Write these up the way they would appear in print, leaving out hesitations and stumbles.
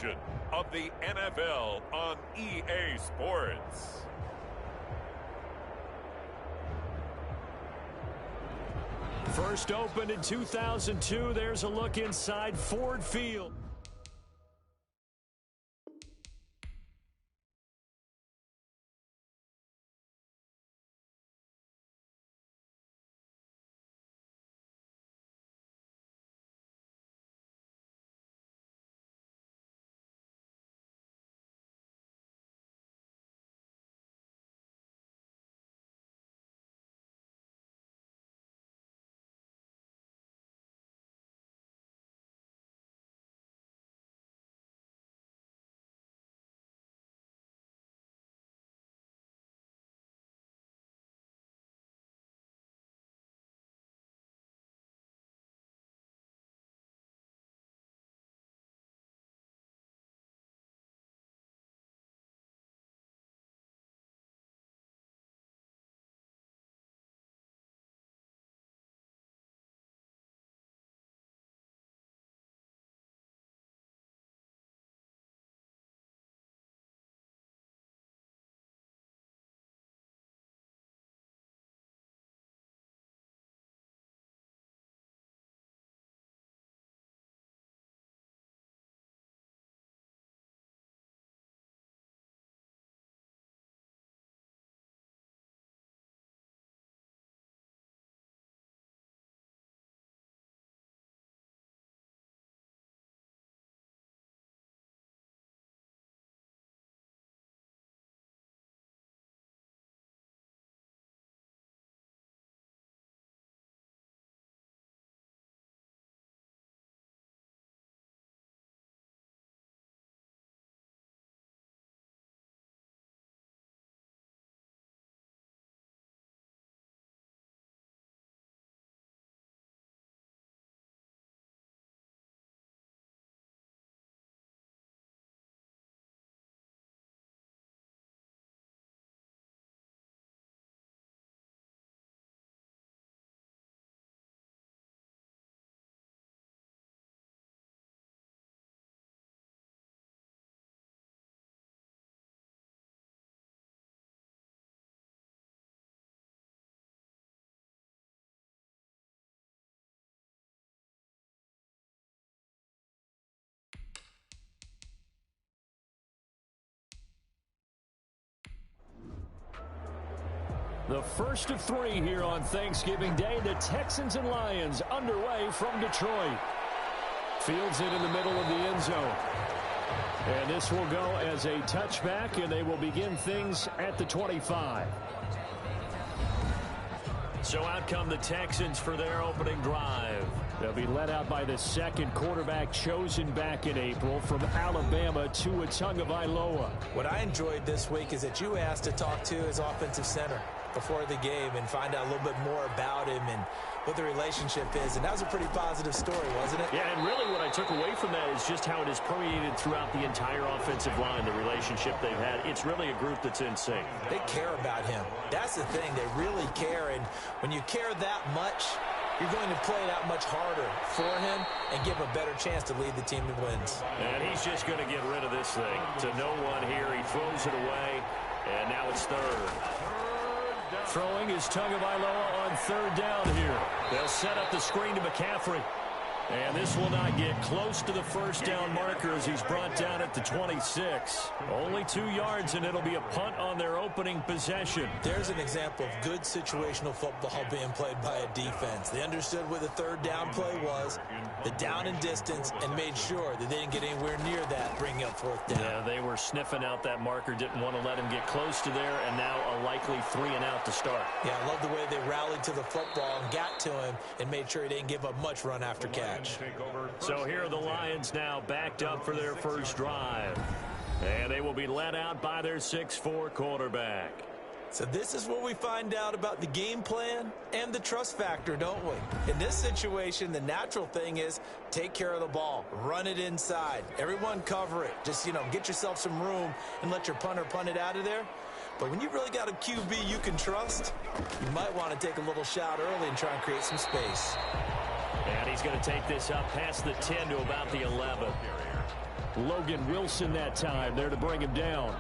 edition of the NFL on EA Sports. First opened in 2002, there's a look inside Ford Field. The first of three here on Thanksgiving Day. The Texans and Lions underway from Detroit. Fields it in the middle of the end zone. And this will go as a touchback, and they will begin things at the 25. So out come the Texans for their opening drive. They'll be led out by the second quarterback chosen back in April from Alabama, Tua Tagovailoa. What I enjoyed this week is that you asked to talk to his offensive center before the game and find out a little bit more about him and what the relationship is. And that was a pretty positive story, wasn't it? Yeah, and really what I took away from that is just how it has permeated throughout the entire offensive line, the relationship they've had. It's really a group that's in sync. They care about him. That's the thing. They really care. And when you care that much, you're going to play it out much harder for him and give him a better chance to lead the team to wins. And he's just going to get rid of this thing. To no one here. He throws it away, and now it's third. Throwing is Tagovailoa on third down here. They'll set up the screen to McCaffrey. And this will not get close to the first down marker as he's brought down at the 26. Only 2 yards, and it'll be a punt on their opening possession. There's an example of good situational football being played by a defense. They understood where the third down play was, the down and distance, and made sure that they didn't get anywhere near that, bringing up fourth down. Yeah, they were sniffing out that marker, didn't want to let him get close to there, and now a likely 3 and out to start. Yeah, I love the way they rallied to the football and got to him and made sure he didn't give up much run after catch. So here are the Lions now backed up for their first drive. And they will be led out by their 6'4" quarterback. So this is what we find out about the game plan and the trust factor, don't we? In this situation, the natural thing is take care of the ball. Run it inside. Everyone cover it. Just, get yourself some room and let your punter punt it out of there. But when you really got a QB you can trust, you might want to take a little shot early and try and create some space. And he's going to take this up past the 10 to about the 11. Logan Wilson that time there to bring him down.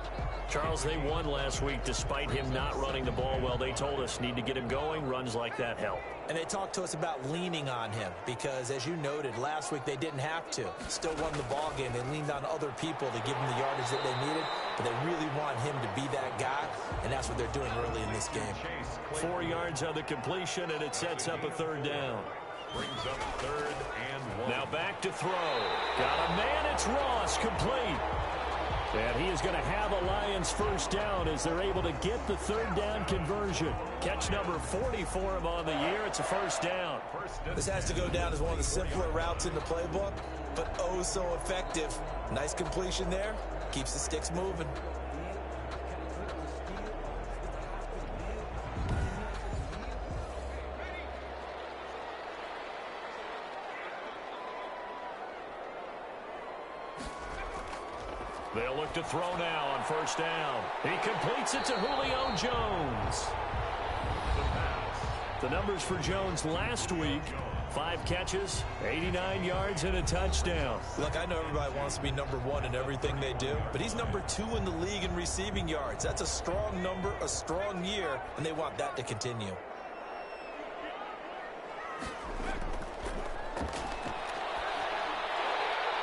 Charles, they won last week despite him not running the ball well. They told us need to get him going. Runs like that help. And they talked to us about leaning on him because, as you noted, last week they didn't have to. Still won the ball game. They leaned on other people to give them the yardage that they needed, but they really want him to be that guy, and that's what they're doing early in this game. 4 yards on the completion, and it sets up a third down. Brings up 3rd and 1. Now back to throw. Got a man. It's Ross, complete. And he is going to have a Lions first down as they're able to get the third down conversion. Catch number 40 for him on the year. It's a first down. This has to go down as one of the simpler routes in the playbook, but oh so effective. Nice completion there. Keeps the sticks moving. They'll look to throw now on first down. He completes it to Julio Jones. The numbers for Jones last week: 5 catches, 89 yards, and a touchdown. Look, I know everybody wants to be number 1 in everything they do, but he's number 2 in the league in receiving yards. That's a strong number, a strong year, and they want that to continue.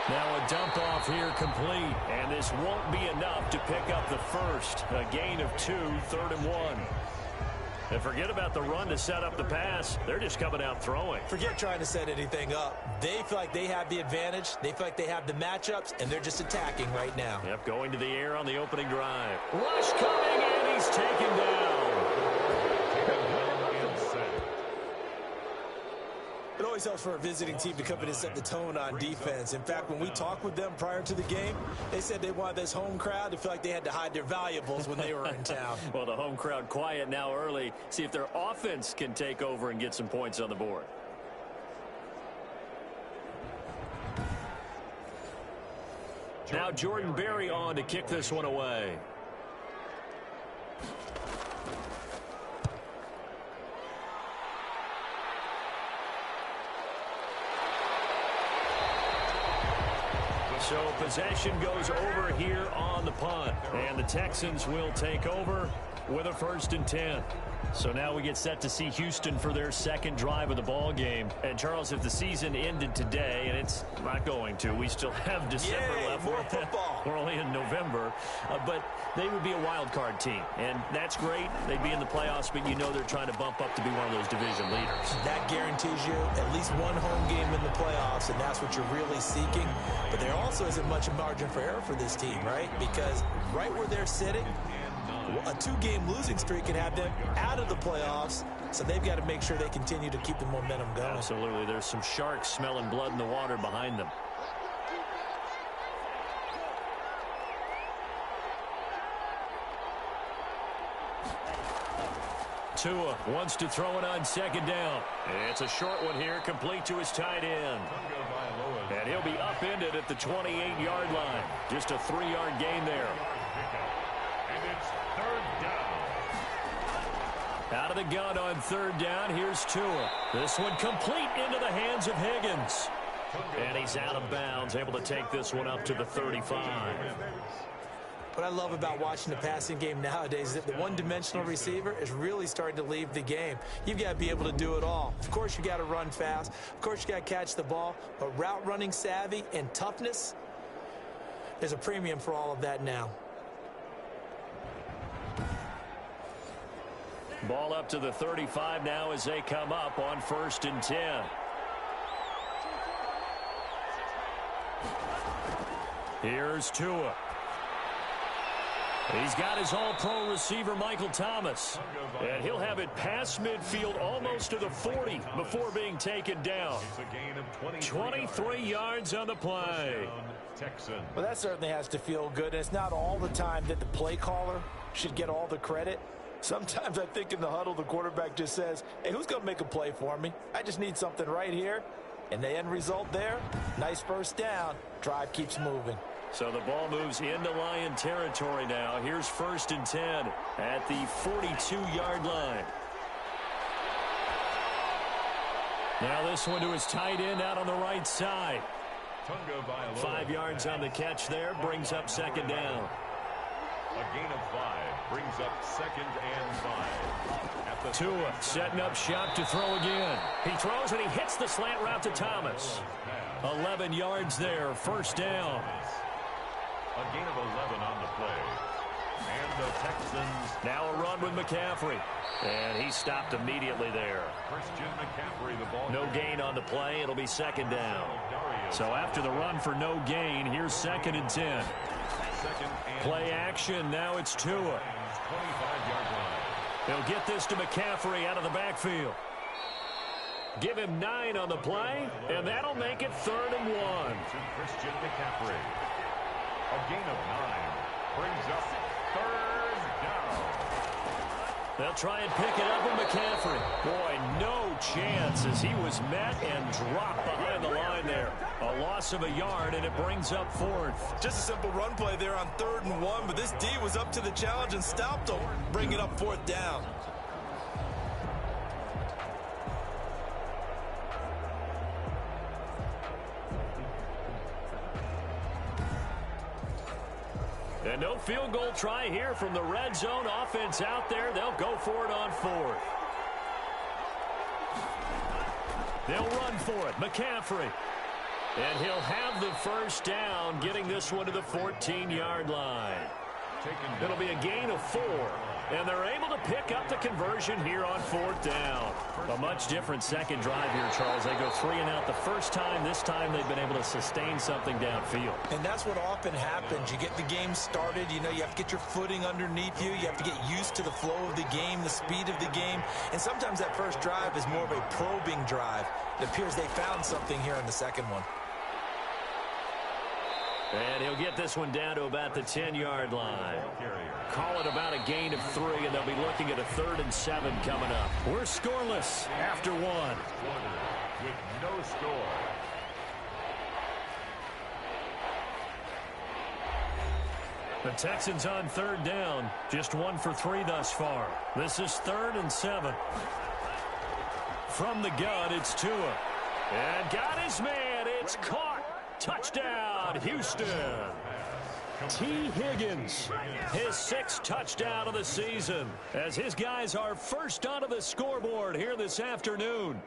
Now a dump off here complete, and this won't be enough to pick up the first. A gain of 2, 3rd and 1. And forget about the run to set up the pass. They're just coming out throwing. Forget trying to set anything up. They feel like they have the advantage. They feel like they have the matchups, and they're just attacking right now. Yep, going to the air on the opening drive. Rush coming, and he's taken down. It always helps for a visiting team to come in and set the tone on defense. In fact, when we talked with them prior to the game, they said they wanted this home crowd to feel like they had to hide their valuables when they were in town. Well, the home crowd quiet now early. See if their offense can take over and get some points on the board. Now Jordan Berry on to kick this one away. So possession goes over here on the punt. And the Texans will take over with a 1st and 10. So now we get set to see Houston for their second drive of the ball game. And Charles, if the season ended today, and it's not going to, we still have December left. More football. We're only in November, but they would be a wild card team, and that's great. They'd be in the playoffs, but you know they're trying to bump up to be one of those division leaders. That guarantees you at least one home game in the playoffs, and that's what you're really seeking. But there also isn't much margin for error for this team, right? Because right where they're sitting, a 2-game losing streak can have them out of the playoffs, so they've got to make sure they continue to keep the momentum going. Absolutely. There's some sharks smelling blood in the water behind them. Tua wants to throw it on second down. It's a short one here, complete to his tight end. And he'll be upended at the 28-yard line. Just a 3-yard gain there. And it's 3rd down. Out of the gun on 3rd down, here's Tua. This one complete into the hands of Higgins. And he's out of bounds, able to take this one up to the 35. What I love about watching the passing game nowadays is that the one-dimensional receiver is really starting to leave the game. You've got to be able to do it all. Of course, you got to run fast. Of course, you got to catch the ball. But route running savvy and toughness, there's a premium for all of that now. Ball up to the 35 now as they come up on 1st and 10. Here's Tua. He's got his all-pro receiver, Michael Thomas. And he'll have it past midfield almost to the 40 before being taken down. 23 yards on the play. Well, that certainly has to feel good. And it's not all the time that the play caller should get all the credit. Sometimes I think in the huddle, the quarterback just says, hey, who's going to make a play for me? I just need something right here. And the end result there, nice first down. Drive keeps moving. So the ball moves into Lion territory now. Here's 1st and 10 at the 42-yard line. Now this one to his tight end out on the right side. 5 yards on the catch there, brings up second down. A gain of 5 brings up 2nd and 5. Tua setting up shop to throw again. He throws and he hits the slant route to Thomas. 11 yards there, first down. A gain of 11 on the play. And the Texans. Now a run with McCaffrey. And he stopped immediately there. Christian McCaffrey, the ball. No gain on the play. It'll be second down. So after the run for no gain, here's 2nd and 10. Play action. Now it's Tua. 25-yard line. They'll get this to McCaffrey out of the backfield. Give him 9 on the play, and that'll make it 3rd and 1. To Christian McCaffrey. A gain of 9 brings up 3rd down. They'll try and pick it up with McCaffrey. Boy, no chance as he was met and dropped behind the line there. A loss of a yard, and it brings up 4th. Just a simple run play there on 3rd and 1, but this D was up to the challenge and stopped him, bringing up 4th down. And no field goal try here from the red zone. Offense out there. They'll go for it on 4th. They'll run for it. McCaffrey. And he'll have the first down, getting this one to the 14-yard line. It'll be a gain of 4. And they're able to pick up the conversion here on 4th down. A much different second drive here, Charles. They go 3 and out the first time. This time they've been able to sustain something downfield. And that's what often happens. You get the game started. You know, you have to get your footing underneath you. You have to get used to the flow of the game, the speed of the game. And sometimes that first drive is more of a probing drive. It appears they found something here in the second one. And he'll get this one down to about the 10-yard line. Call it about a gain of 3, and they'll be looking at a 3rd and 7 coming up. We're scoreless after 1. With no score. The Texans on 3rd down. Just 1 for 3 thus far. This is 3rd and 7. From the gun, it's Tua. And got his man. It's caught. Touchdown, Houston. T. Higgins, his 6th touchdown of the season, as his guys are first onto the scoreboard here this afternoon.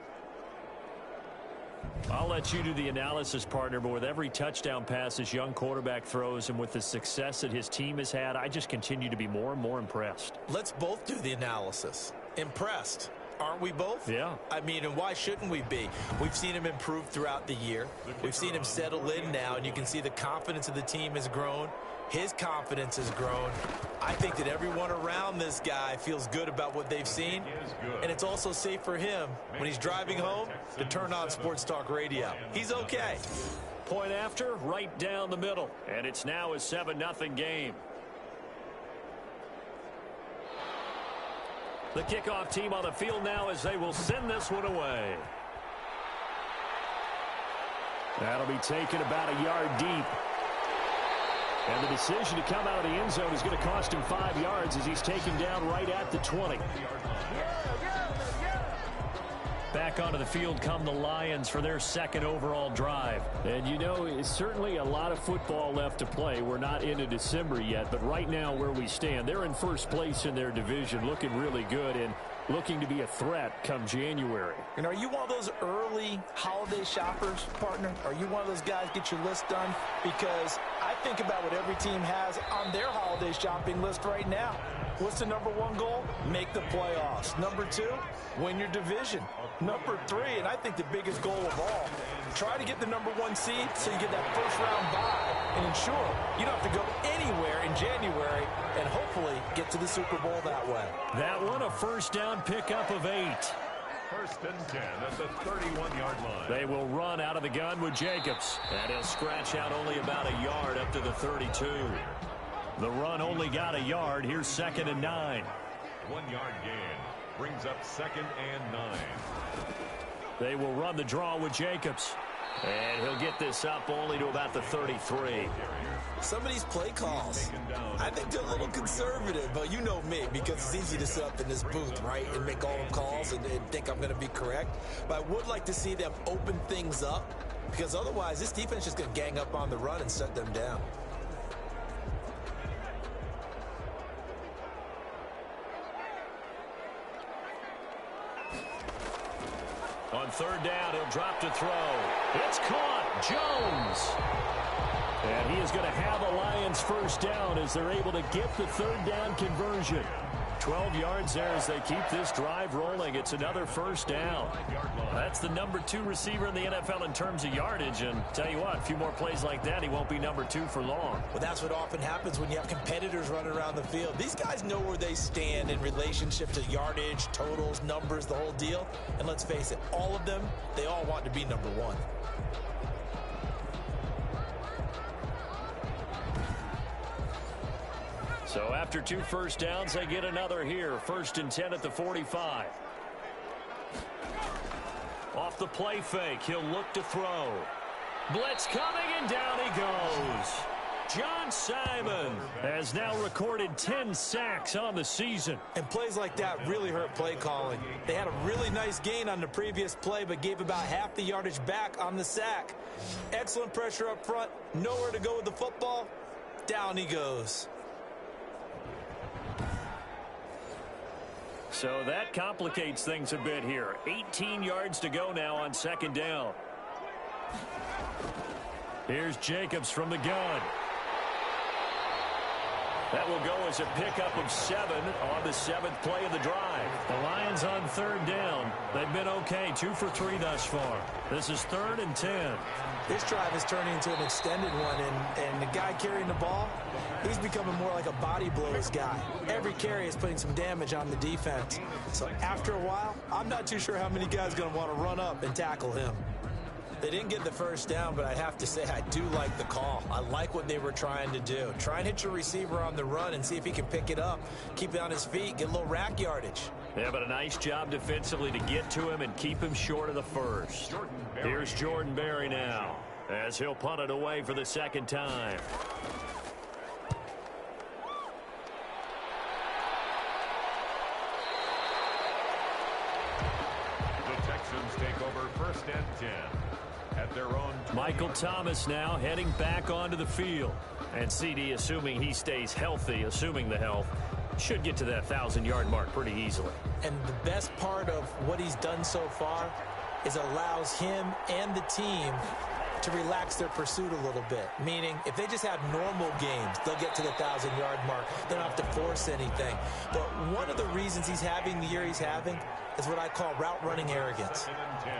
I'll let you do the analysis, partner, but with every touchdown pass this young quarterback throws and with the success that his team has had, I just continue to be more and more impressed. Let's both do the analysis. Impressed. Aren't we both? Yeah. I mean, and why shouldn't we be? We've seen him improve throughout the year. We've seen him settle in now, and you can see the confidence of the team has grown. His confidence has grown. I think that everyone around this guy feels good about what they've seen, and it's also safe for him when he's driving home to turn on Sports Talk Radio. He's okay. Point after, right down the middle, and it's now a 7-0 game. The kickoff team on the field now as they will send this one away. That'll be taken about a yard deep. And the decision to come out of the end zone is going to cost him 5 yards as he's taken down right at the 20. Back onto the field come the Lions for their 2nd overall drive. And you know, it's certainly a lot of football left to play. We're not into December yet, but right now where we stand, they're in first place in their division, looking really good and looking to be a threat come January. And are you one of those early holiday shoppers, partner? Are you one of those guys get your list done? Because I think about what every team has on their holiday shopping list right now. What's the #1 goal? Make the playoffs. #2, win your division. #3, and I think the biggest goal of all, try to get the #1 seed so you get that first-round bye and ensure you don't have to go anywhere in January and hopefully get to the Super Bowl that way. That one a first down pickup of 8. 1st and 10 at the 31-yard line. They will run out of the gun with Jacobs. And he'll scratch out only about a yard up to the 32. The run only got a yard. Here's 2nd and 9. 1-yard gain brings up 2nd and 9. They will run the draw with Jacobs. And he'll get this up only to about the 33. Some of these play calls, I think they're a little conservative, but you know me, because it's easy to sit up in this booth, right, and make all the calls and think I'm going to be correct. But I would like to see them open things up because otherwise this defense is just going to gang up on the run and shut them down. On third down, he'll drop to throw. It's caught. Jones. And he is going to have a Lions first down as they're able to get the third down conversion. 12 yards there as they keep this drive rolling. It's another first down. That's the number 2 receiver in the NFL in terms of yardage. And tell you what, a few more plays like that, he won't be number 2 for long. Well, that's what often happens when you have competitors running around the field. These guys know where they stand in relationship to yardage, totals, numbers, the whole deal. And let's face it, all of them, they all want to be number 1. So after 2 first downs, they get another here. 1st and 10 at the 45. Off the play fake, he'll look to throw. Blitz coming, and down he goes. John Simon has now recorded 10 sacks on the season. And plays like that really hurt play calling. They had a really nice gain on the previous play, but gave about half the yardage back on the sack. Excellent pressure up front, nowhere to go with the football. Down he goes. So that complicates things a bit here. 18 yards to go now on 2nd down. Here's Jacobs from the gun. That will go as a pickup of 7 on the 7th play of the drive. The Lions on 3rd down. They've been okay, 2 for 3 thus far. This is 3rd and 10. This drive is turning into an extended one, and the guy carrying the ball, he's becoming more like a body blows guy. Every carry is putting some damage on the defense. So after a while, I'm not too sure how many guys are going to want to run up and tackle him. They didn't get the first down, but I have to say I do like the call. I like what they were trying to do. Try and hit your receiver on the run and see if he can pick it up, keep it on his feet, get a little rack yardage. Yeah, but a nice job defensively to get to him and keep him short of the first. Here's Jordan Berry now as he'll punt it away for the 2nd time. The Texans take over 1st and 10 at their own. Michael Thomas now heading back onto the field. And CD, assuming he stays healthy, assuming the health, should get to that 1,000-yard mark pretty easily. And the best part of what he's done so far is allows him and the team to relax their pursuit a little bit. Meaning, if they just have normal games, they'll get to the 1,000-yard mark. They don't have to force anything. But one of the reasons he's having the year he's having is what I call route running arrogance.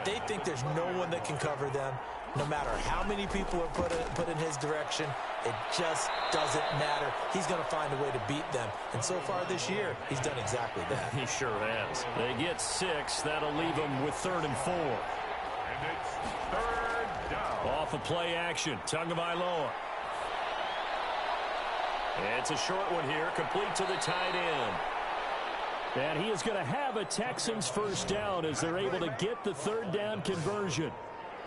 They think there's no one that can cover them. No matter how many people are put in his direction, it just doesn't matter. He's going to find a way to beat them. And so far this year, he's done exactly that. He sure has. They get 6. That'll leave them with 3rd and 4. And it's 3rd down. Off of play action. Tagovailoa. It's a short one here, complete to the tight end. And he is going to have a Texans first down as they're able to get the 3rd down conversion.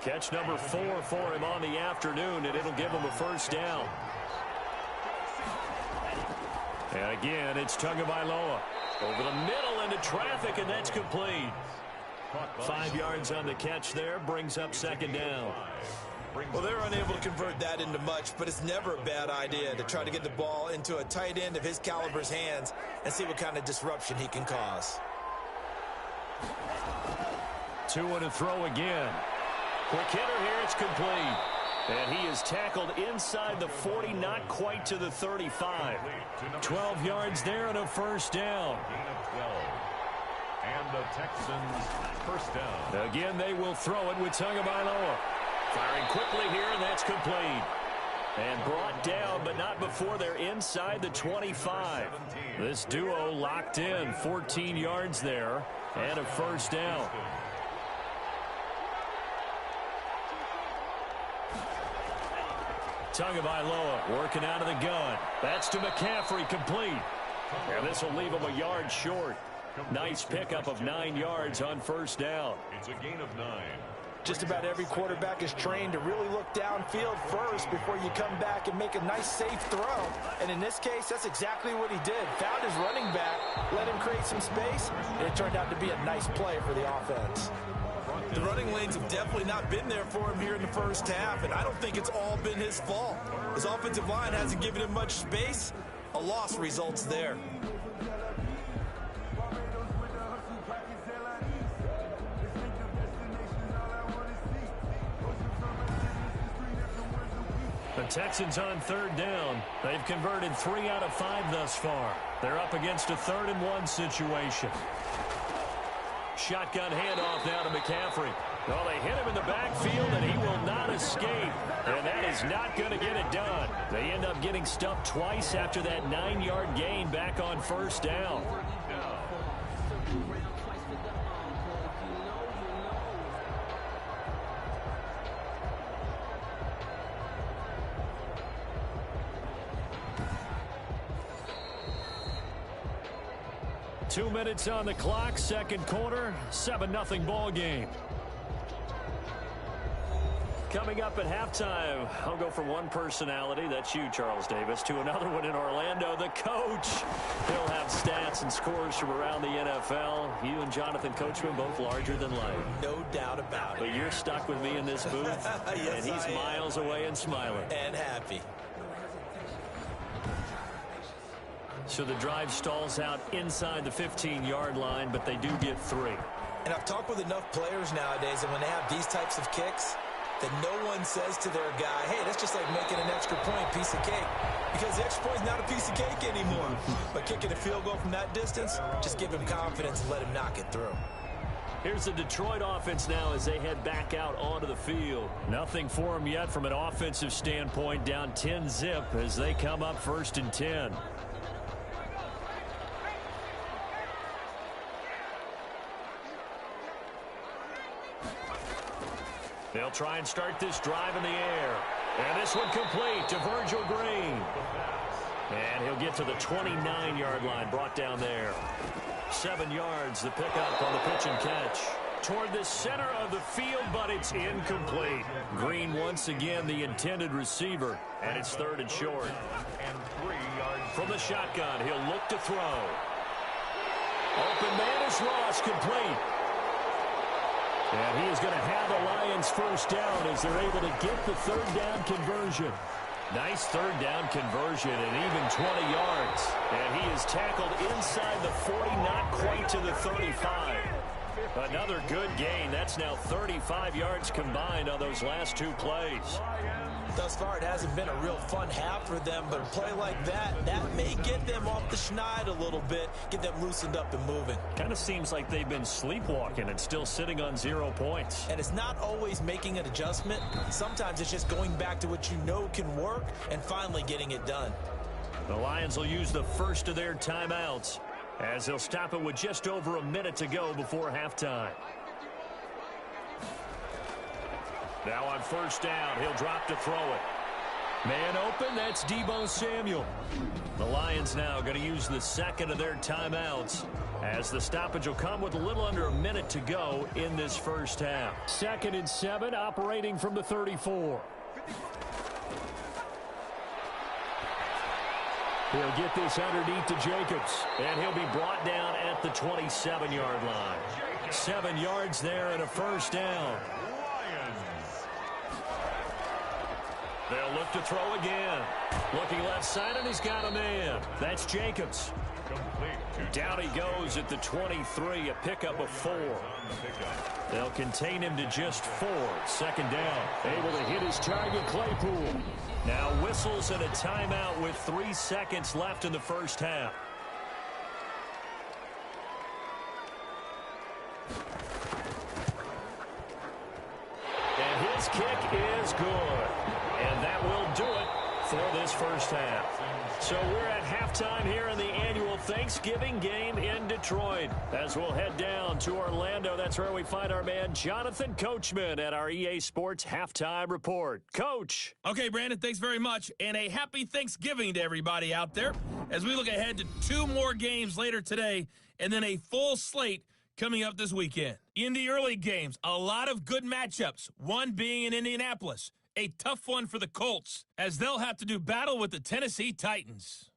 Catch number 4 for him on the afternoon, and it'll give him a first down. And again, it's Tagovailoa. Over the middle into traffic, and that's complete. 5 yards on the catch there, brings up 2nd down. Well, they're unable to convert that into much, but it's never a bad idea to try to get the ball into a tight end of his caliber's hands and see what kind of disruption he can cause. 2 and a throw again. Quick hitter here, it's complete. And he is tackled inside the 40, not quite to the 35. 12 yards there and a first down. Gain of 12. And the Texans first down. Again, they will throw it with Tagovailoa. Firing quickly here, and that's complete. And brought down, but not before they're inside the 25. This duo locked in, 14 yards there, and a first down. Tagovailoa working out of the gun. That's to McCaffrey, complete. And this will leave him a yard short. Nice pickup of 9 yards on first down. It's a gain of 9. Just about every quarterback is trained to really look downfield first before you come back and make a nice, safe throw. And in this case, that's exactly what he did. Found his running back, let him create some space, and it turned out to be a nice play for the offense. The running lanes have definitely not been there for him here in the first half, and I don't think it's all been his fault. His offensive line hasn't given him much space. A loss results there. The Texans on third down. They've converted 3 out of 5 thus far. They're up against a 3rd-and-1 situation. Shotgun handoff now to McCaffrey. Well, they hit him in the backfield, and he will not escape. And that is not going to get it done. They end up getting stuffed twice after that 9-yard gain back on first down. 2 minutes on the clock, second quarter, 7-0 ball game. Coming up at halftime, I'll go from one personality, that's you, Charles Davis, to another one in Orlando, the coach. He'll have stats and scores from around the NFL. You and Jonathan Coachman both larger than life. No doubt about it. But you're stuck with me in this booth, yes, and he's miles away and smiling. And happy. So the drive stalls out inside the 15-yard line, but they do get 3. And I've talked with enough players nowadays, and when they have these types of kicks, that no one says to their guy, hey, that's just like making an extra point, piece of cake. Because the extra point is not a piece of cake anymore. But kicking a field goal from that distance, just give him confidence and let him knock it through. Here's the Detroit offense now as they head back out onto the field. Nothing for them yet from an offensive standpoint, down 10-zip as they come up 1st and 10. They'll try and start this drive in the air. And this one complete to Virgil Green. And he'll get to the 29-yard line, brought down there. 7 yards, the pickup on the pitch and catch. Toward the center of the field, but it's incomplete. Green once again the intended receiver, and it's 3rd and short. And 3 yards. From the shotgun, he'll look to throw. Open man is Ross, complete. And he is going to have the Lions first down as they're able to get the 3rd down conversion. Nice 3rd down conversion and even 20 yards. And he is tackled inside the 40, not quite to the 35. Another good gain. That's now 35 yards combined on those last 2 plays. Thus far, it hasn't been a real fun half for them, but a play like that may get them off the schneid a little bit, get them loosened up and moving. Kind of seems like they've been sleepwalking and still sitting on 0 points. And it's not always making an adjustment. Sometimes it's just going back to what you know can work and finally getting it done. The Lions will use the first of their timeouts as they'll stop it with just over a minute to go before halftime. Now on first down, he'll drop to throw it. Man open, that's Deebo Samuel. The Lions now going to use the second of their timeouts as the stoppage will come with a little under a minute to go in this first half. 2nd and 7, operating from the 34. He'll get this underneath to Jacobs, and he'll be brought down at the 27-yard line. 7 yards there and a first down. They'll look to throw again. Looking left side, and he's got a man. That's Jacobs. Down he goes at the 23, a pickup of 4. They'll contain him to just 4. 2nd down. Able to hit his target, Claypool. Now whistles and a timeout with 3 seconds left in the first half. And his kick is good. And that will do it for this first half. So we're at halftime here in the annual Thanksgiving game in Detroit. As we'll head down to Orlando, that's where we find our man Jonathan Coachman at our EA Sports Halftime Report. Coach. Okay, Brandon, thanks very much. And a happy Thanksgiving to everybody out there as we look ahead to 2 more games later today and then a full slate coming up this weekend. In the early games, a lot of good matchups, one being in Indianapolis. A tough one for the Colts, as they'll have to do battle with the Tennessee Titans.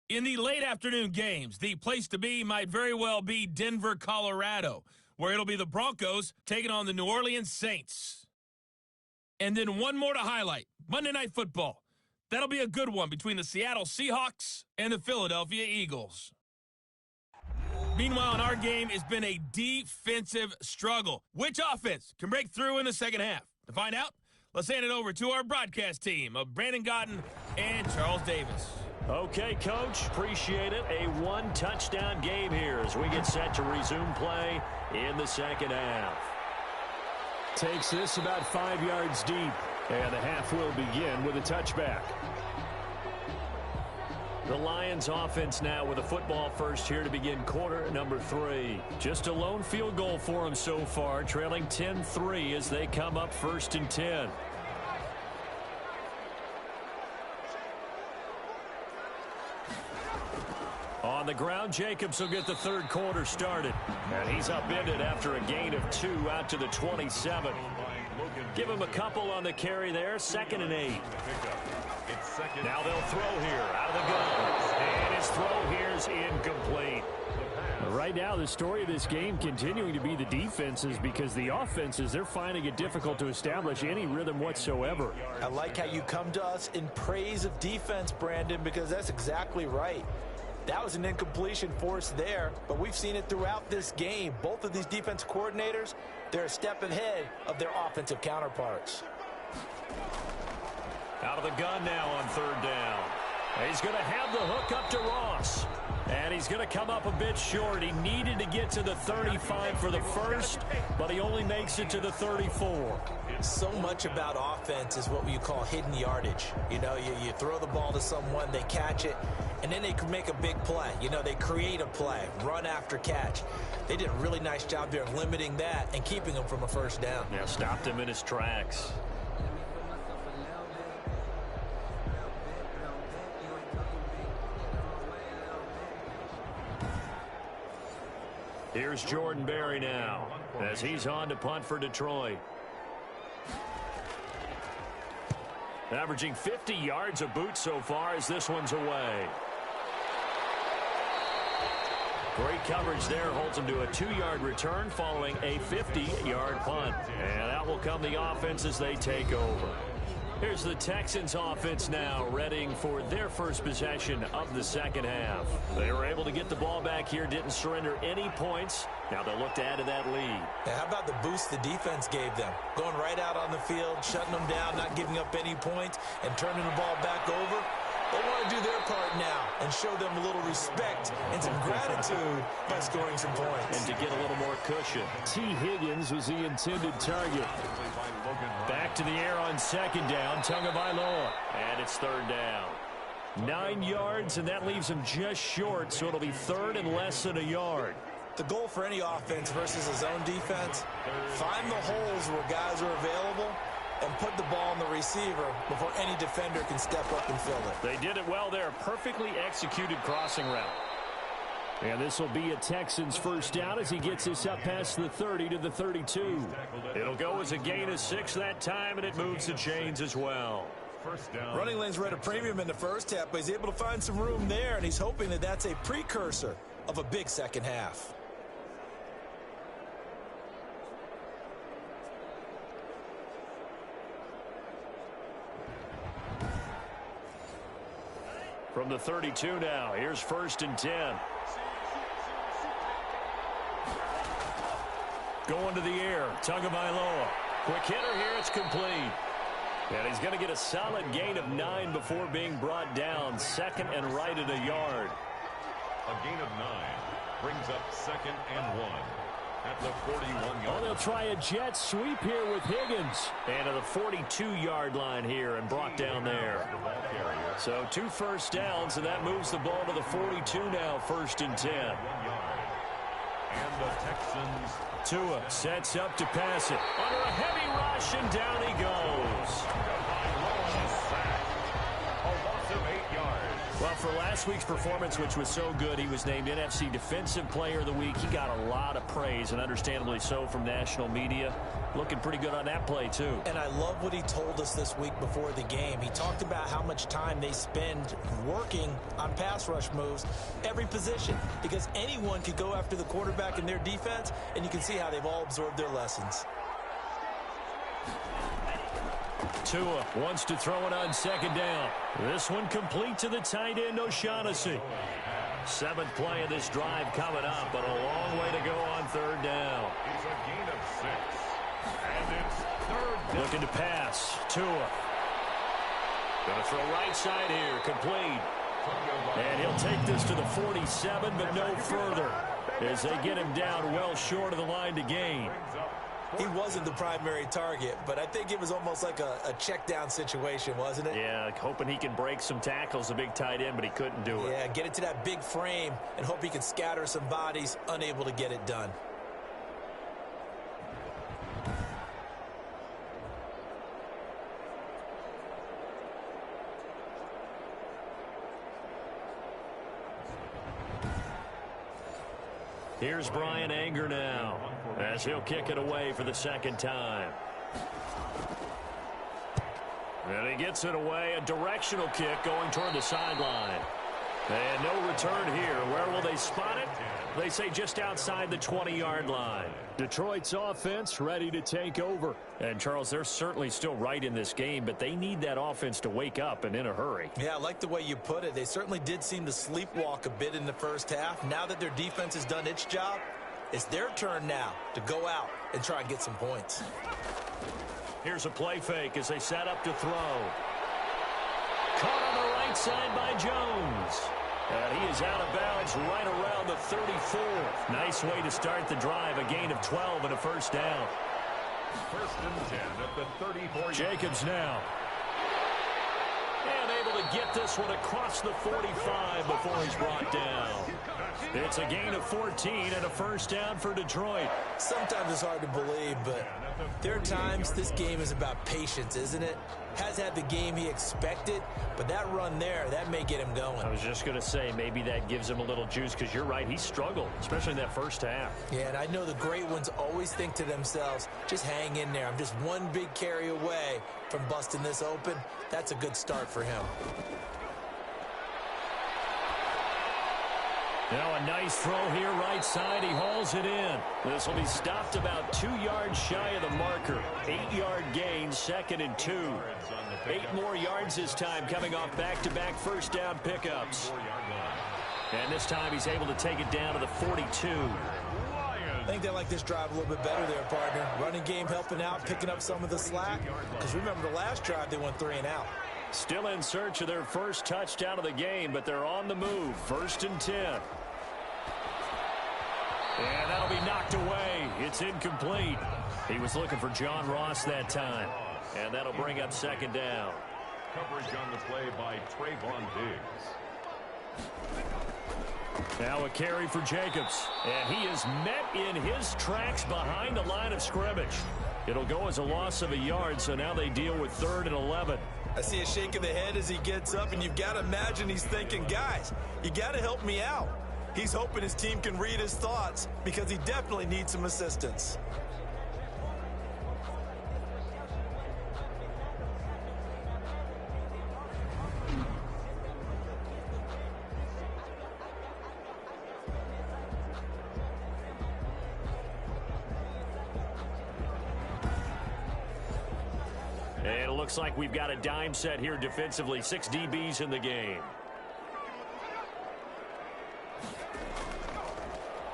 In the late afternoon games, the place to be might very well be Denver, Colorado, where it'll be the Broncos taking on the New Orleans Saints. And then one more to highlight, Monday Night Football. That'll be a good one between the Seattle Seahawks and the Philadelphia Eagles. Meanwhile, in our game, it's been a defensive struggle. Which offense can break through in the second half? To find out, let's hand it over to our broadcast team of Brandon Godden and Charles Davis. Okay, Coach, appreciate it. A one-touchdown game here as we get set to resume play in the second half. Takes this about 5 yards deep, and the half will begin with a touchback. The Lions offense now with a football first here to begin quarter number 3. Just a lone field goal for them so far, trailing 10-3 as they come up 1st and 10. On the ground, Jacobs will get the third quarter started. And he's upended after a gain of 2 out to the 27. Give him a couple on the carry there, 2nd and 8. Now they'll throw here out of the gun. And his throw here is incomplete. Right now, the story of this game continuing to be the defenses, because the offenses, they're finding it difficult to establish any rhythm whatsoever. I like how you come to us in praise of defense, Brandon, because that's exactly right. That was an incompletion forced there, but we've seen it throughout this game. Both of these defense coordinators, they're a step ahead of their offensive counterparts. Out of the gun now on 3rd down. He's going to have the hook up to Ross. And he's going to come up a bit short. He needed to get to the 35 for the first, but he only makes it to the 34. So much about offense is what you call hidden yardage. You know, you throw the ball to someone, they catch it, and then they can make a big play. You know, they create a play, run after catch. They did a really nice job there of limiting that and keeping him from a first down. Yeah, stopped him in his tracks. Here's Jordan Berry now as he's on to punt for Detroit. Averaging 50 yards a boot so far as this one's away. Great coverage there, holds him to a 2-yard return following a 50-yard punt. And that will come the offense as they take over. Here's the Texans offense now, readying for their first possession of the second half. They were able to get the ball back here, didn't surrender any points. Now they'll look to add to that lead. Now, how about the boost the defense gave them? Going right out on the field, shutting them down, not giving up any points, and turning the ball back over. They want to do their part now and show them a little respect and some gratitude by scoring some points. And to get a little more cushion. T. Higgins was the intended target. Back to the air on 2nd down, Tagovailoa. And it's 3rd down. 9 yards, and that leaves him just short, so it'll be 3rd and less than a yard. The goal for any offense versus a zone defense, find the holes where guys are available and put the ball on the receiver before any defender can step up and fill it. They did it well there. Perfectly executed crossing route. And this will be a Texans first down as he gets this up past the 30 to the 32. It'll go as a gain of 6 that time, and it moves the chains as well. Running lanes were at a premium in the first half, but he's able to find some room there, and he's hoping that that's a precursor of a big second half. From the 32 now, here's 1st and 10. Going to the air, Tagovailoa. Quick hitter here, it's complete. And he's going to get a solid gain of 9 before being brought down. 2nd and right at a yard. A gain of 9 brings up 2nd and 1 at the 41-yard. Oh, they'll try a jet sweep here with Higgins. And to the 42-yard line here and brought down there. So 2 first downs, and that moves the ball to the 42 now, 1st and 10. And the Texans. Tua sets up to pass it. Under a heavy rush, and down he goes. A loss of 8 yards. Well, for last week's performance, which was so good, he was named NFC Defensive Player of the Week. He got a lot of praise, and understandably so, from national media. Looking pretty good on that play, too. And I love what he told us this week before the game. He talked about how much time they spend working on pass rush moves, every position, because anyone could go after the quarterback in their defense, and you can see how they've all absorbed their lessons. Tua wants to throw it on second down. This one complete to the tight end, O'Shaughnessy. 7th play of this drive coming up, but a long way to go on third down. It's a gain of 6. And it's third down. Looking to pass. Tua. Going to throw right side here. Complete. And he'll take this to the 47, but no further, as they get him down well short of the line to gain. He wasn't the primary target, but I think it was almost like a check down situation, wasn't it? Yeah, like hoping he can break some tackles, a big tight end, but he couldn't do it. Yeah, get it to that big frame and hope he can scatter some bodies, unable to get it done. Here's Brian Anger now, as he'll kick it away for the second time. And he gets it away, a directional kick going toward the sideline. And no return here. Where will they spot it? They say just outside the 20-yard line. Detroit's offense ready to take over. And, Charles, they're certainly still right in this game, but they need that offense to wake up and in a hurry. Yeah, I like the way you put it. They certainly did seem to sleepwalk a bit in the first half. Now that their defense has done its job, it's their turn now to go out and try and get some points. Here's a play fake as they set up to throw. Caught on the right side by Jones. And he is out of bounds right around the 34. Nice way to start the drive. A gain of 12 and a first down. First and 10 at the 34. Jacobs now. And able to get this one across the 45 before he's brought down. It's a gain of 14 and a first down for Detroit. Sometimes it's hard to believe, but there are times this game is about patience, isn't it? Has had the game he expected, but that run there, that may get him going. I was just going to say, maybe that gives him a little juice, because you're right, he struggled, especially in that first half. Yeah, and I know the great ones always think to themselves, just hang in there. I'm just one big carry away from busting this open. That's a good start for him. Now a nice throw here, right side. He hauls it in. This will be stopped about 2 yards shy of the marker. 8-yard gain, 2nd and 2. 8 more yards this time, coming off back-to-back first down pickups. And this time he's able to take it down to the 42. I think they like this drive a little bit better there, partner. Running game helping out, picking up some of the slack. Because remember the last drive, they went 3 and out. Still in search of their first touchdown of the game, but they're on the move. 1st and 10. And that'll be knocked away. It's incomplete. He was looking for John Ross that time. And that'll bring up 2nd down. Coverage on the play by Trayvon Diggs. Now a carry for Jacobs. And he is met in his tracks behind the line of scrimmage. It'll go as a loss of a yard, so now they deal with 3rd and 11. I see a shake of the head as he gets up, and you've got to imagine he's thinking, guys, you got to help me out. He's hoping his team can read his thoughts because he definitely needs some assistance. And it looks like we've got a dime set here defensively. 6 DBs in the game.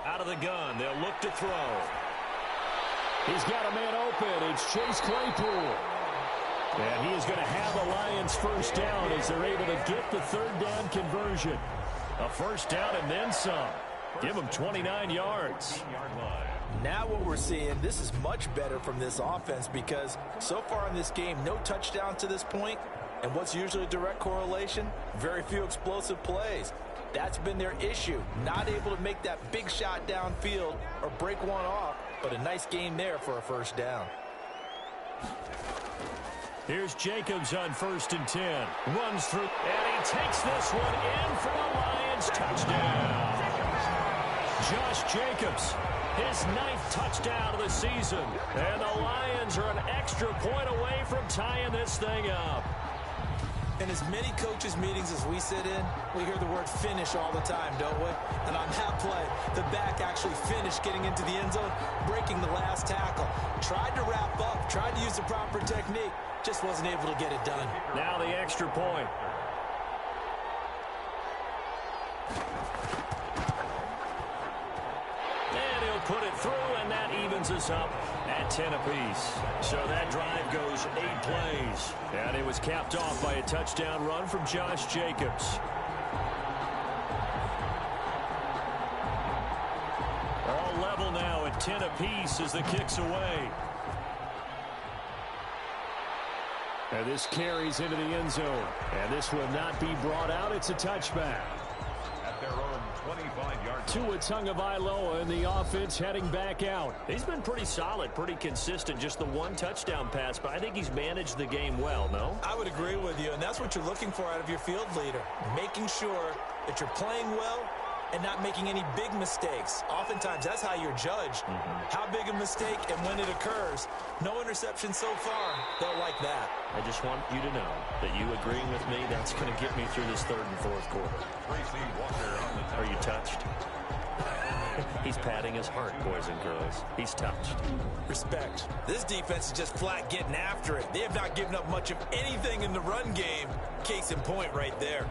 Out of the gun, they'll look to throw. He's got a man open. It's Chase Claypool. And he is going to have the Lions first down as they're able to get the 3rd down conversion. A first down and then some. Give them 29 yards. Now what we're seeing, this is much better from this offense because so far in this game, no touchdown to this point. And what's usually a direct correlation? Very few explosive plays. That's been their issue. Not able to make that big shot downfield or break one off, but a nice game there for a first down. Here's Jacobs on 1st and 10. Runs through, and he takes this one in for a Lions touchdown. Josh Jacobs, his 9th touchdown of the season. And the Lions are an extra point away from tying this thing up. In as many coaches' meetings as we sit in, we hear the word finish all the time, don't we? And on that play, the back actually finished getting into the end zone, breaking the last tackle. Tried to wrap up, tried to use the proper technique, just wasn't able to get it done. Now the extra point. And he'll put it through, and that evens us up at 10 apiece. So that drive goes 8 plays. And it was capped off by a touchdown run from Josh Jacobs. All level now at 10 apiece as the kick's away. And this carries into the end zone. And this will not be brought out. It's a touchback. At their own 25-yard Tua Tagovailoa in the offense heading back out. He's been pretty solid, pretty consistent. Just the 1 touchdown pass, but I think he's managed the game well, no? I would agree with you, and that's what you're looking for out of your field leader. Making sure that you're playing well and not making any big mistakes. Oftentimes, that's how you're judged. How big a mistake and when it occurs. No interception so far. They'll like that. I just want you to know that you agreeing with me, that's going to get me through this 3rd and 4th quarter. Are you touched? He's patting his heart, boys and girls. He's touched. Respect. This defense is just flat getting after it. They have not given up much of anything in the run game. Case in point right there.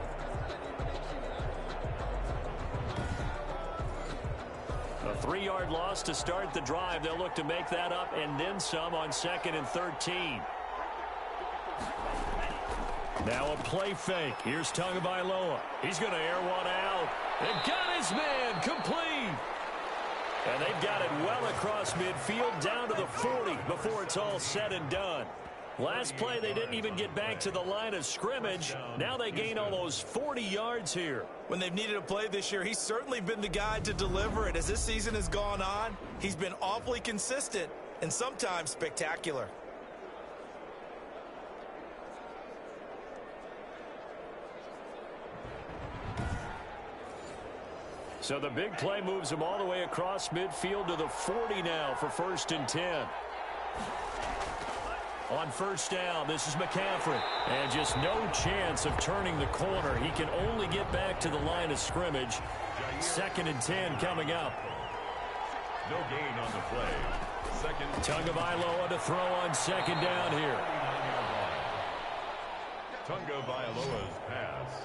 A 3-yard loss to start the drive. They'll look to make that up and then some on 2nd and 13. Now a play fake. Here's Tagovailoa. He's going to air one out. They've got his man complete. And they've got it well across midfield down to the 40 before it's all said and done. Last play, they didn't even get back to the line of scrimmage. Now they gain almost 40 yards here. When they've needed a play this year, he's certainly been the guy to deliver it. As this season has gone on, he's been awfully consistent and sometimes spectacular. So the big play moves him all the way across midfield to the 40 now for 1st and 10. On 1st down, this is McCaffrey. And just no chance of turning the corner. He can only get back to the line of scrimmage. 2nd and 10 coming up. No gain on the play. Tagovailoa to throw on 2nd down here. Tagovailoa's pass.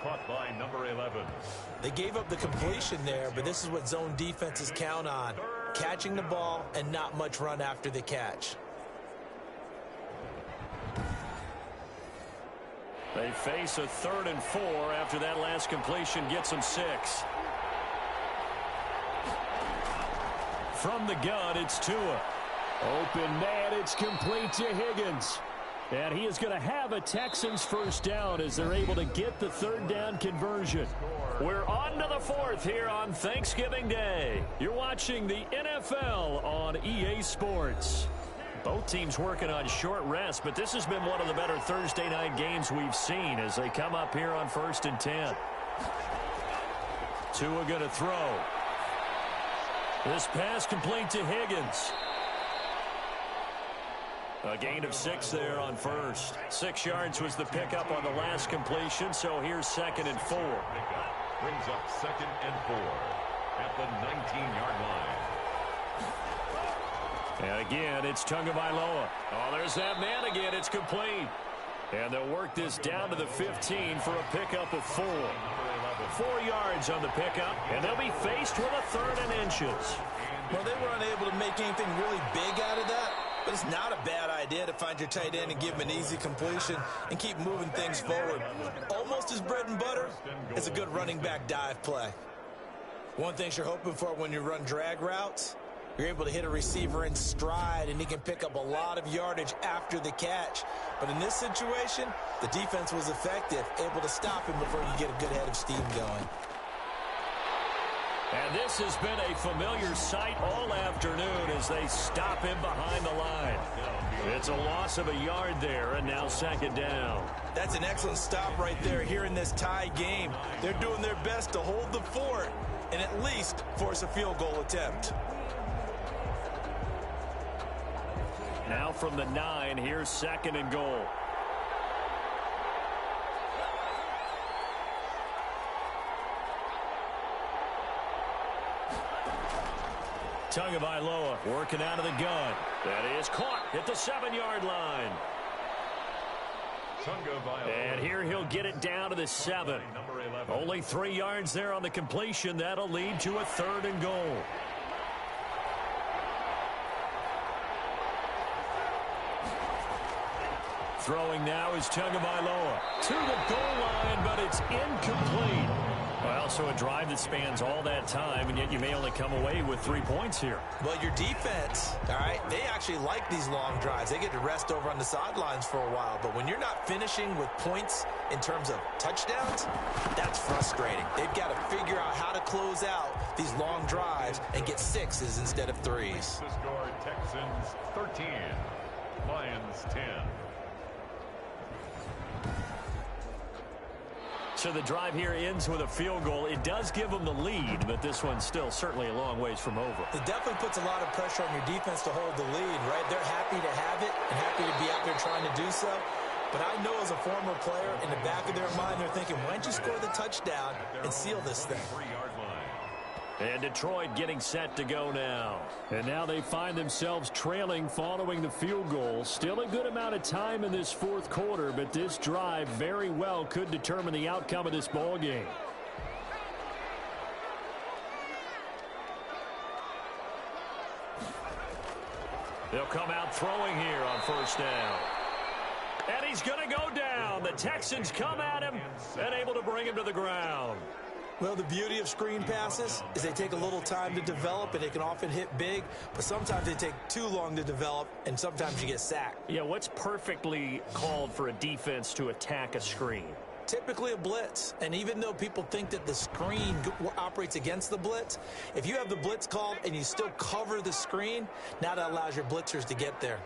Caught by number 11. They gave up the completion there, but this is what zone defenses count on. Catching the ball and not much run after the catch. They face a 3rd and 4 after that last completion gets them 6. From the gun, it's Tua. Open man, it's complete to Higgins. And he is going to have a Texans 1st down as they're able to get the 3rd down conversion. We're on to the 4th here on Thanksgiving Day. You're watching the NFL on EA Sports. Both teams working on short rest, but this has been one of the better Thursday night games we've seen as they come up here on 1st and 10. Tua going to throw. This pass complete to Higgins. A gain of 6 there on 1st. 6 yards was the pickup on the last completion, so here's 2nd and 4. Brings up 2nd and 4 at the 19-yard line. And again, it's Tagovailoa. Oh, there's that man again. It's complete. And they'll work this down to the 15 for a pickup of 4. 4 yards on the pickup, and they'll be faced with a 3rd and inches. Well, they were unable to make anything really big out of that, but it's not a bad idea to find your tight end and give him an easy completion and keep moving things forward. Almost as bread and butter as a good running back dive play. One thing you're hoping for when you run drag routes, you're able to hit a receiver in stride, and he can pick up a lot of yardage after the catch. But in this situation, the defense was effective, able to stop him before you get a good head of steam going. And this has been a familiar sight all afternoon as they stop him behind the line. It's a loss of a yard there, and now second down. That's an excellent stop right there here in this tie game. They're doing their best to hold the fort and at least force a field goal attempt. Now from the 9, here's second and goal. Tagovailoa working out of the gun. That is caught at the 7-yard line. And here he'll get it down to the 7. Only 3 yards there on the completion. That'll lead to a third and goal. Throwing now is Tagovailoa to the goal line, but it's incomplete. Well, so a drive that spans all that time, and yet you may only come away with 3 points here. Well, your defense, all right, they actually like these long drives. They get to rest over on the sidelines for a while. But when you're not finishing with points in terms of touchdowns, that's frustrating. They've got to figure out how to close out these long drives and get 6s instead of 3s. The score, Texans 13, Lions 10. So the drive here ends with a field goal. It does give them the lead, but this one's still certainly a long ways from over. It definitely puts a lot of pressure on your defense to hold the lead, right? They're happy to have it and happy to be out there trying to do so. But I know as a former player, in the back of their mind, they're thinking, why don't you score the touchdown and seal this thing? And Detroit getting set to go now. And now they find themselves trailing following the field goal. Still a good amount of time in this fourth quarter, but this drive very well could determine the outcome of this ball game. They'll come out throwing here on first down. And he's going to go down. The Texans come at him and able to bring him to the ground. Well, the beauty of screen passes is they take a little time to develop, and they can often hit big, but sometimes they take too long to develop, and sometimes you get sacked. Yeah, what's perfectly called for a defense to attack a screen? Typically a blitz, and even though people think that the screen operates against the blitz, if you have the blitz called and you still cover the screen, now that allows your blitzers to get there.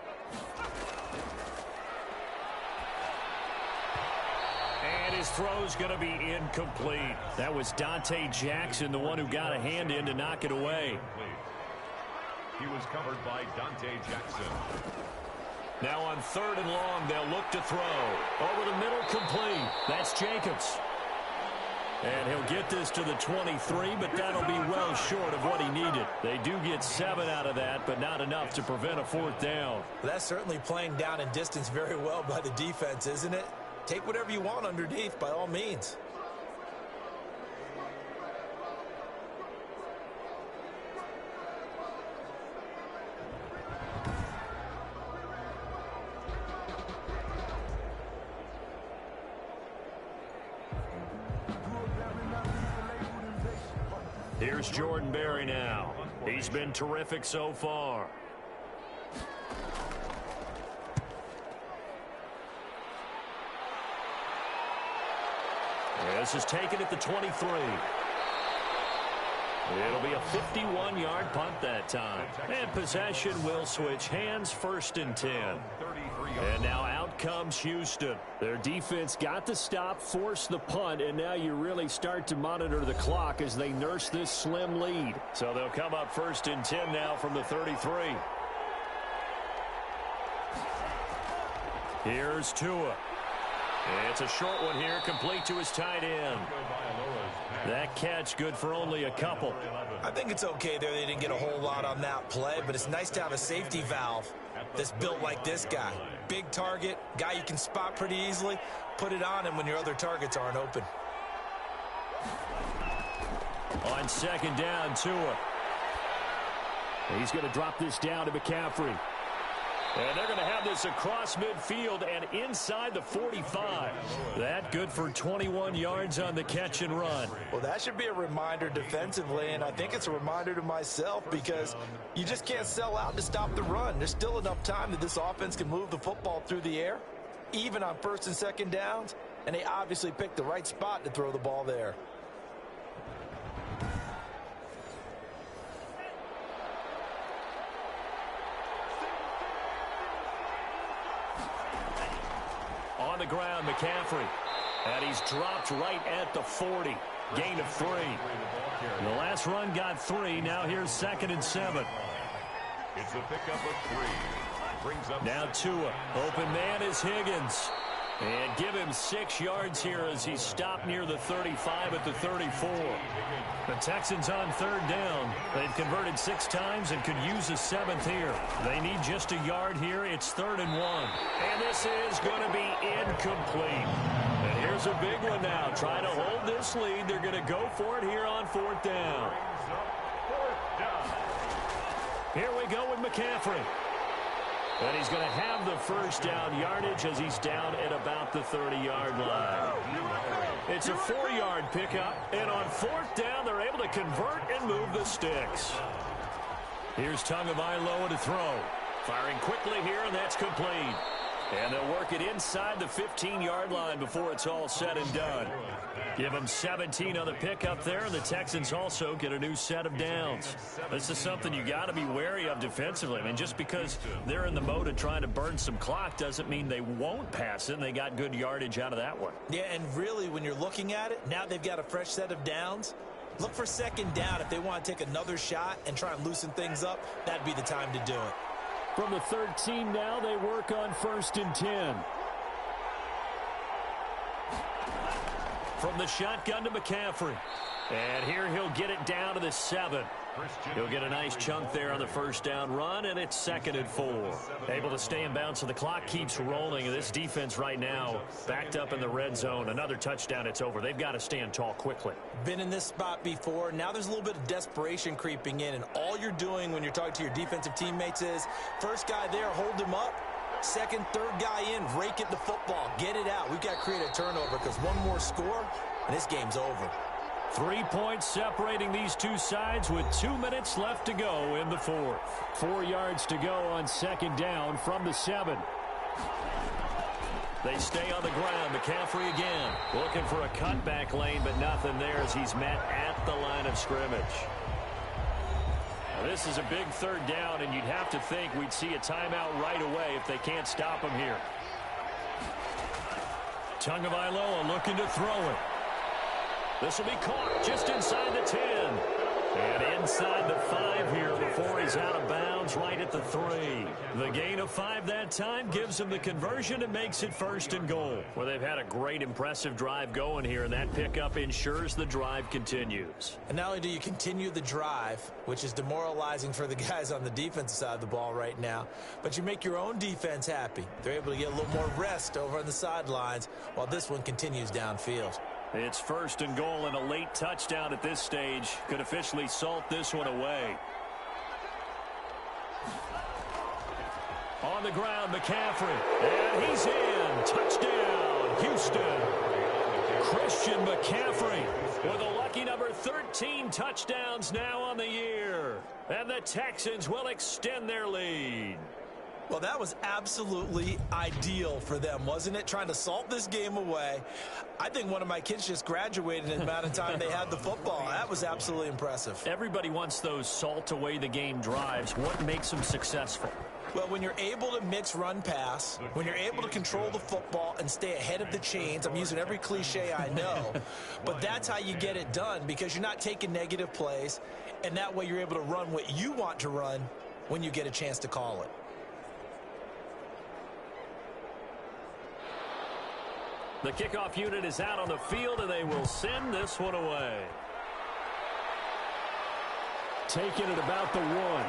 His throw's going to be incomplete. That was Dante Jackson, the one who got a hand in to knock it away. He was covered by Dante Jackson. Now on third and long, they'll look to throw. Over the middle, complete. That's Jacobs. And he'll get this to the 23, but that'll be well short of what he needed. They do get 7 out of that, but not enough to prevent a fourth down. That's certainly playing down in distance very well by the defense, isn't it? Take whatever you want underneath, by all means. Here's Jordan Berry now. He's been terrific so far. This is taken at the 23. It'll be a 51-yard punt that time. And possession will switch hands, first and 10. And now out comes Houston. Their defense got the stop, forced the punt, and now you really start to monitor the clock as they nurse this slim lead. So they'll come up first and 10 now from the 33. Here's Tua. It's a short one here, complete to his tight end. That catch good for only a couple. I think it's okay there. They didn't get a whole lot on that play, but it's nice to have a safety valve that's built like this guy. Big target, guy you can spot pretty easily. Put it on him when your other targets aren't open. On second down, Tua. He's going to drop this down to McCaffrey. And they're going to have this across midfield and inside the 45. That good for 21 yards on the catch and run. Well, that should be a reminder defensively, and I think it's a reminder to myself because you just can't sell out to stop the run. There's still enough time that this offense can move the football through the air, even on first and second downs, and they obviously picked the right spot to throw the ball there. the ground, McCaffrey. And he's dropped right at the 40. Gain of 3. The last run got 3. Now here's 2nd and 7. It's a pickup of 3. Brings up now Tua. Open man is Higgins. And give him 6 yards here as he's stopped near the 35 at the 34. The Texans on 3rd down. They've converted 6 times and could use a 7th here. They need just a yard here. It's 3rd and 1. And this is going to be incomplete. And here's a big one now. Trying to hold this lead. They're going to go for it here on 4th down. Here we go with McCaffrey. And he's going to have the 1st down yardage as he's down at about the 30-yard line. It's a 4-yard pickup, and on 4th down, they're able to convert and move the sticks. Here's Tagovailoa to throw. Firing quickly here, and that's complete. And they'll work it inside the 15-yard line before it's all said and done. Give them 17 on the pickup there, and the Texans also get a new set of downs. This is something you got to be wary of defensively. I mean, just because they're in the mode of trying to burn some clock doesn't mean they won't pass it, and they got good yardage out of that one. Yeah, and really, when you're looking at it, now they've got a fresh set of downs. Look for 2nd down. If they want to take another shot and try and loosen things up, that'd be the time to do it. From the 13 now, they work on 1st and 10. From the shotgun to McCaffrey. And here he'll get it down to the 7. He'll get a nice chunk there on the 1st down run, and it's 2nd and 4. Able to stay in bounds, so the clock keeps rolling. And this defense right now backed up in the red zone. Another touchdown, it's over. They've got to stand tall quickly. Been in this spot before. Now there's a little bit of desperation creeping in, and all you're doing when you're talking to your defensive teammates is, first guy there, hold him up. 2nd, 3rd guy in, rake at the football. Get it out. We've got to create a turnover because one more score, and this game's over. 3 points separating these two sides with 2 minutes left to go in the 4th. 4 yards to go on 2nd down from the 7. They stay on the ground. McCaffrey again. Looking for a cutback lane, but nothing there as he's met at the line of scrimmage. Now, this is a big 3rd down, and you'd have to think we'd see a timeout right away if they can't stop him here. Tagovailoa looking to throw it. This will be caught just inside the 10. And inside the 5 here before he's out of bounds right at the 3. The gain of 5 that time gives him the conversion and makes it 1st and goal. Well, they've had a great, impressive drive going here, and that pickup ensures the drive continues. And not only do you continue the drive, which is demoralizing for the guys on the defensive side of the ball right now, but you make your own defense happy. They're able to get a little more rest over on the sidelines while this one continues downfield. It's 1st and goal, and a late touchdown at this stage could officially salt this one away. On the ground, McCaffrey. And he's in. Touchdown, Houston. Christian McCaffrey with a lucky number 13 touchdowns now on the year. And the Texans will extend their lead. Well, that was absolutely ideal for them, wasn't it? Trying to salt this game away. I think one of my kids just graduated in the amount of time they had the football. That was absolutely impressive. Everybody wants those salt away the game drives. What makes them successful? Well, when you're able to mix run pass, when you're able to control the football and stay ahead of the chains, I'm using every cliche I know, but that's how you get it done because you're not taking negative plays, and that way you're able to run what you want to run when you get a chance to call it. The kickoff unit is out on the field, and they will send this one away. Taking it about the 1.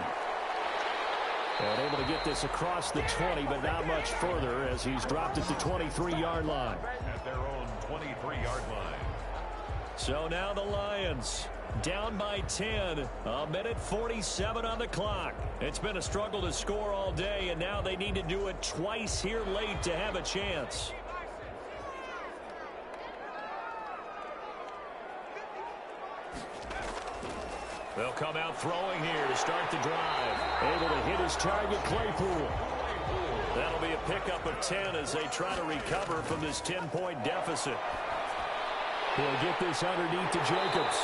And able to get this across the 20, but not much further as he's dropped at the 23-yard line. At their own 23-yard line. So now the Lions down by 10. A minute 47 on the clock. It's been a struggle to score all day, and now they need to do it twice here late to have a chance. They'll come out throwing here to start the drive. Able to hit his target, Claypool. That'll be a pickup of 10 as they try to recover from this 10-point deficit. He'll get this underneath to Jacobs.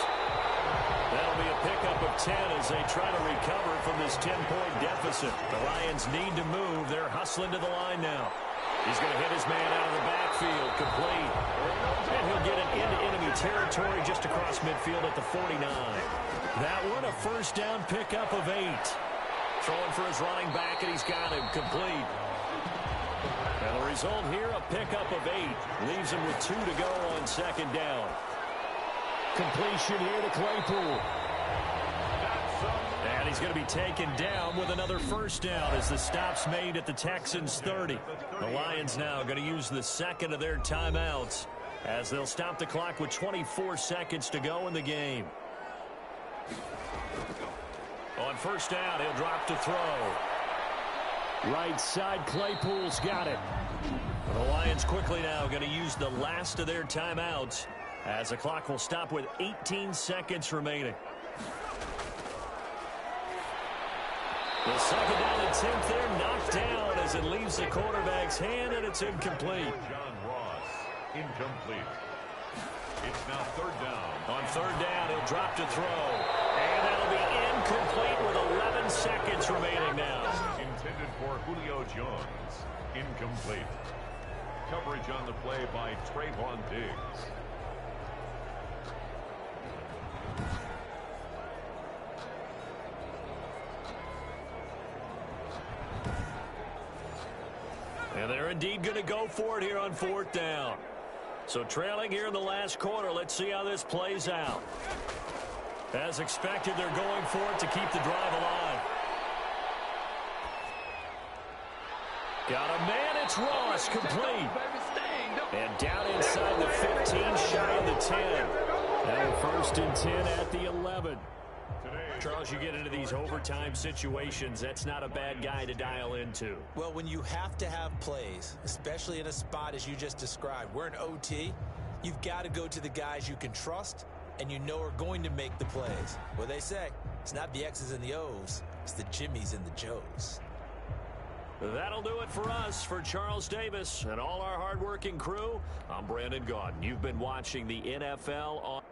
That'll be a pickup of 10 as they try to recover from this 10-point deficit. The Lions need to move. They're hustling to the line now. He's going to hit his man out of the backfield, complete. And he'll get it into enemy territory just across midfield at the 49. That one, a first down pickup of 8. Throwing for his running back, and he's got him, complete. And the result here, a pickup of 8. Leaves him with 2 to go on second down. Completion here to Claypool. And he's going to be taken down with another first down as the stop's made at the Texans' 30. The Lions now going to use the second of their timeouts as they'll stop the clock with 24 seconds to go in the game. On first down, he'll drop to throw. Right side, Claypool's got it. The Lions quickly now going to use the last of their timeouts as the clock will stop with 18 seconds remaining. The second down and 10th there, knocked down as it leaves the quarterback's hand, and it's incomplete. John Ross, incomplete. It's now third down. On third down, he'll drop to throw. And that'll be incomplete with 11 seconds remaining now. Intended for Julio Jones. Incomplete. Coverage on the play by Trayvon Diggs. And they're indeed going to go for it here on fourth down. So trailing here in the last quarter, let's see how this plays out. As expected, they're going for it to keep the drive alive. Got a man, it's Ross, complete. And down inside the 15, shy of the 10. Now first and 10 at the 11. Charles, you get into these overtime situations, that's not a bad guy to dial into. Well, when you have to have plays, especially in a spot as you just described, we're in OT, you've got to go to the guys you can trust and you know are going to make the plays. What they say, it's not the X's and the O's, it's the Jimmys and the Joes. That'll do it for us. For Charles Davis and all our hardworking crew, I'm Brandon Gaudin. You've been watching the NFL on